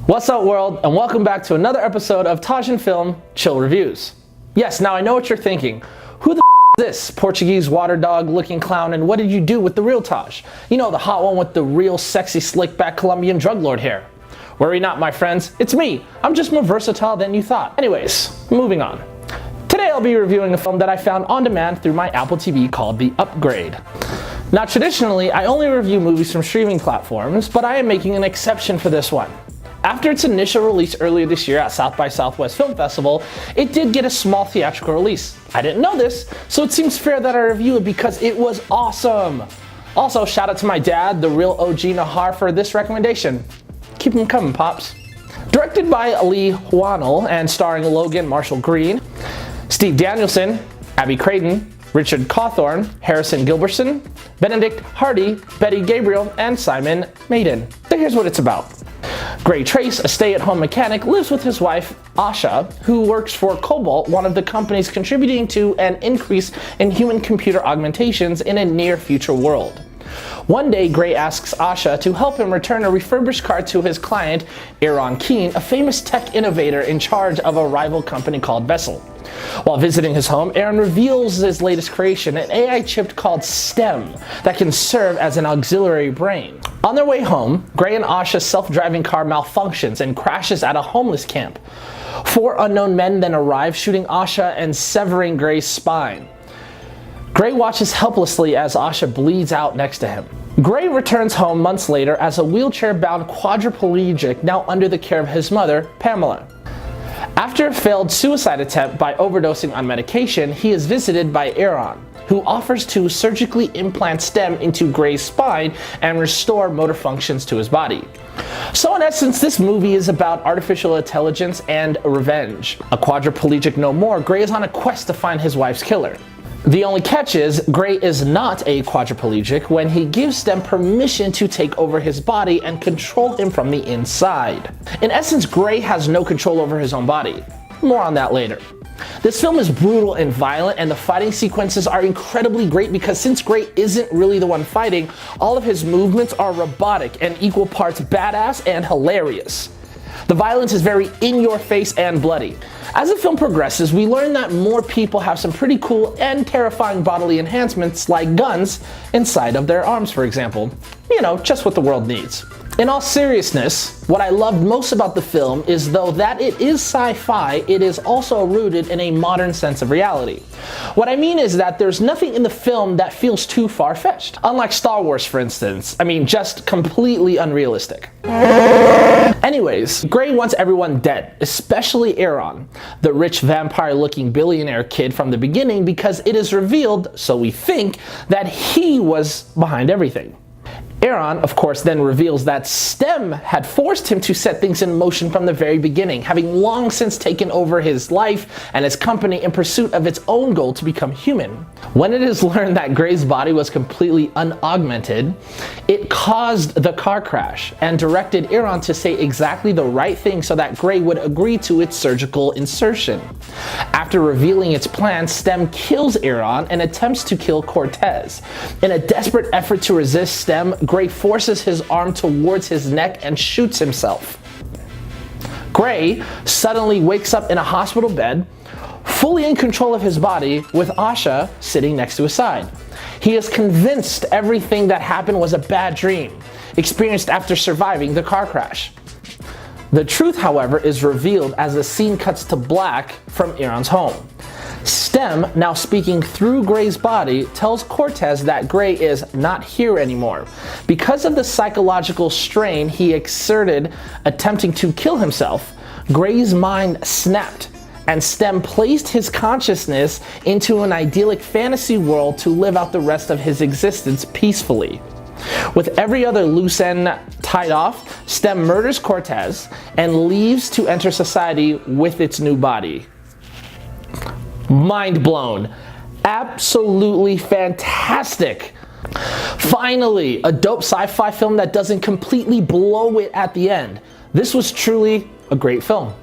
What's up, world, and welcome back to another episode of Taj and Film Chill Reviews. Yes, now I know what you're thinking. Who the is this Portuguese water dog looking clown, and what did you do with the real Taj? You know, the hot one with the real sexy slick back Colombian drug lord hair. Worry not, my friends, it's me. I'm just more versatile than you thought. Anyways, moving on. Today I'll be reviewing a film that I found on demand through my Apple TV called The Upgrade. Now, traditionally, I only review movies from streaming platforms, but I am making an exception for this one. After its initial release earlier this year at South by Southwest Film Festival, it did get a small theatrical release. I didn't know this, so it seems fair that I review it because it was awesome. Also, shout out to my dad, the real OG Nahar, for this recommendation. Keep them coming, Pops. Directed by Leigh Whannell and starring Logan, Marshall Green, Steve Danielson, Abby Creighton, Richard Cawthorn, Harrison Gilbertson, Benedict, Hardie, Betty Gabriel, and Simon Maiden. So here's what it's about. Gray Trace, a stay-at-home mechanic, lives with his wife, Asha, who works for Cobalt, one of the companies contributing to an increase in human-computer augmentations in a near-future world. One day, Gray asks Asha to help him return a refurbished car to his client, Aaron Keane, a famous tech innovator in charge of a rival company called Vessel. While visiting his home, Aaron reveals his latest creation, an AI chip called STEM that can serve as an auxiliary brain. On their way home, Gray and Asha's self-driving car malfunctions and crashes at a homeless camp. 4 unknown men then arrive, shooting Asha and severing Gray's spine. Gray watches helplessly as Asha bleeds out next to him. Gray returns home months later as a wheelchair-bound quadriplegic, now under the care of his mother, Pamela. After a failed suicide attempt by overdosing on medication, he is visited by Aaron, who offers to surgically implant STEM into Gray's spine and restore motor functions to his body. So in essence, this movie is about artificial intelligence and revenge. A quadriplegic no more, Gray is on a quest to find his wife's killer. The only catch is, Gray is not a quadriplegic when he gives them permission to take over his body and control him from the inside. In essence, Gray has no control over his own body. More on that later. This film is brutal and violent, and the fighting sequences are incredibly great because since Gray isn't really the one fighting, all of his movements are robotic and equal parts badass and hilarious. The violence is very in-your-face and bloody. As the film progresses, we learn that more people have some pretty cool and terrifying bodily enhancements like guns inside of their arms, for example. You know, just what the world needs. In all seriousness, what I loved most about the film is though that it is sci-fi, it is also rooted in a modern sense of reality. What I mean is that there's nothing in the film that feels too far-fetched. Unlike Star Wars, for instance. I mean, just completely unrealistic. Anyways, Gray wants everyone dead, especially Aaron, the rich vampire-looking billionaire kid from the beginning, because it is revealed, so we think, that he was behind everything. Aaron, of course, then reveals that STEM had forced him to set things in motion from the very beginning, having long since taken over his life and his company in pursuit of its own goal to become human. When it is learned that Gray's body was completely unaugmented, it caused the car crash and directed Aaron to say exactly the right thing so that Gray would agree to its surgical insertion. After revealing its plan, STEM kills Aaron and attempts to kill Cortez. In a desperate effort to resist STEM, Gray forces his arm towards his neck and shoots himself. Gray suddenly wakes up in a hospital bed, fully in control of his body, with Asha sitting next to his side. He is convinced everything that happened was a bad dream, experienced after surviving the car crash. The truth, however, is revealed as the scene cuts to black from Aaron's home. STEM, now speaking through Gray's body, tells Cortez that Gray is not here anymore. Because of the psychological strain he exerted attempting to kill himself, Gray's mind snapped, and STEM placed his consciousness into an idyllic fantasy world to live out the rest of his existence peacefully. With every other loose end tied off, STEM murders Cortez and leaves to enter society with its new body. Mind blown. Absolutely fantastic. Finally, a dope sci-fi film that doesn't completely blow it at the end. This was truly a great film.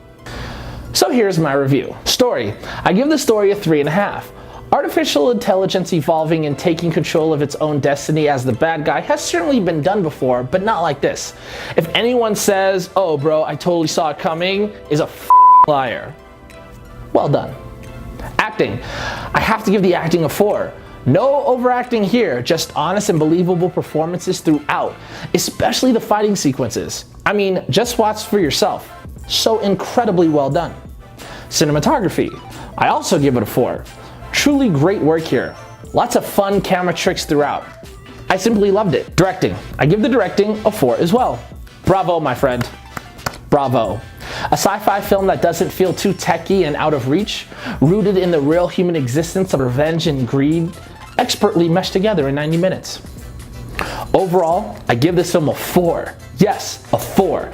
So here's my review. Story. I give the story a 3.5. Artificial intelligence evolving and taking control of its own destiny as the bad guy has certainly been done before, but not like this. If anyone says, "Oh bro, I totally saw it coming," is a liar. Well done. Acting. I have to give the acting a 4. No overacting here, just honest and believable performances throughout, especially the fighting sequences. I mean, just watch for yourself. So incredibly well done. Cinematography. I also give it a 4. Truly great work here. Lots of fun camera tricks throughout. I simply loved it. Directing. I give the directing a 4 as well. Bravo, my friend. Bravo. A sci-fi film that doesn't feel too techy and out of reach, rooted in the real human existence of revenge and greed, expertly meshed together in 90 minutes. Overall, I give this film a 4. Yes, a 4.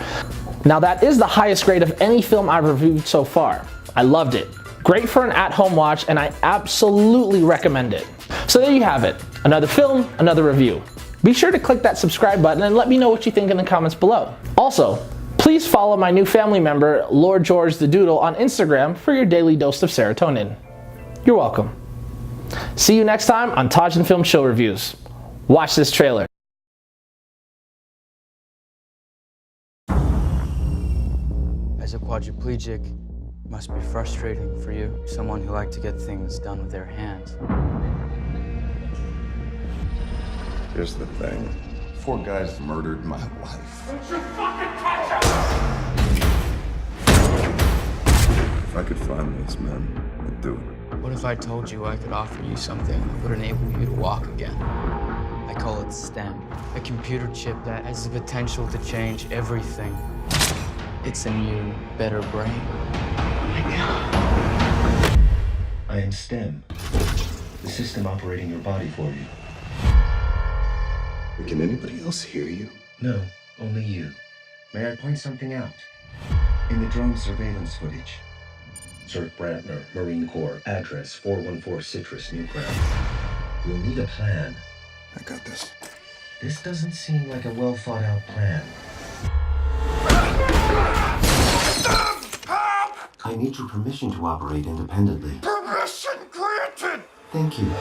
Now that is the highest grade of any film I've reviewed so far. I loved it. Great for an at-home watch, and I absolutely recommend it. So there you have it. Another film, another review. Be sure to click that subscribe button and let me know what you think in the comments below. Also, please follow my new family member, Lord George the Doodle, on Instagram for your daily dose of serotonin. You're welcome. See you next time on Taj and Film Chill Reviews. Watch this trailer. As a quadriplegic, it must be frustrating for you, someone who likes to get things done with their hands. Here's the thing. 4 guys murdered my wife. Don't you fucking touch us! If I could find these men, I'd do it. What if I told you I could offer you something that would enable you to walk again? I call it STEM, a computer chip that has the potential to change everything. It's a new, better brain. Oh my God. I am STEM, the system operating your body for you. Can anybody else hear you? No, only you. May I point something out? In the drone surveillance footage, Sir Brantner, Marine Corps, address 414 Citrus, Newground. You'll need a plan. I got this. This doesn't seem like a well-thought-out plan. I need your permission to operate independently. Permission granted! Thank you.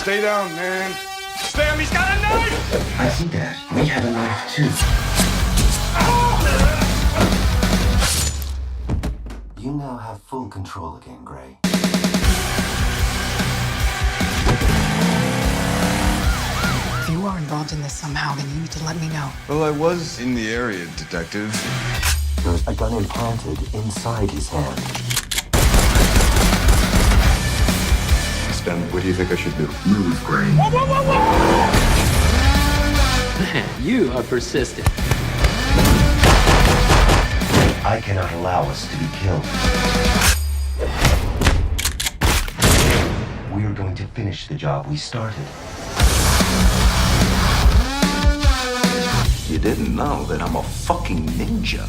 Stay down, man. Sam, he's got a knife! I see that. We have a knife, too. You now have full control again, Gray. If you are involved in this somehow, then you need to let me know. Well, I was in the area, Detective. There's a gun implanted inside his hand. Stan, what do you think I should do? Move, Gray. Man, you are persistent. I cannot allow us to be killed. We're going to finish the job we started. You didn't know that I'm a fucking ninja.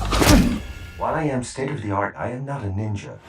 While I am state-of-the-art, I am not a ninja.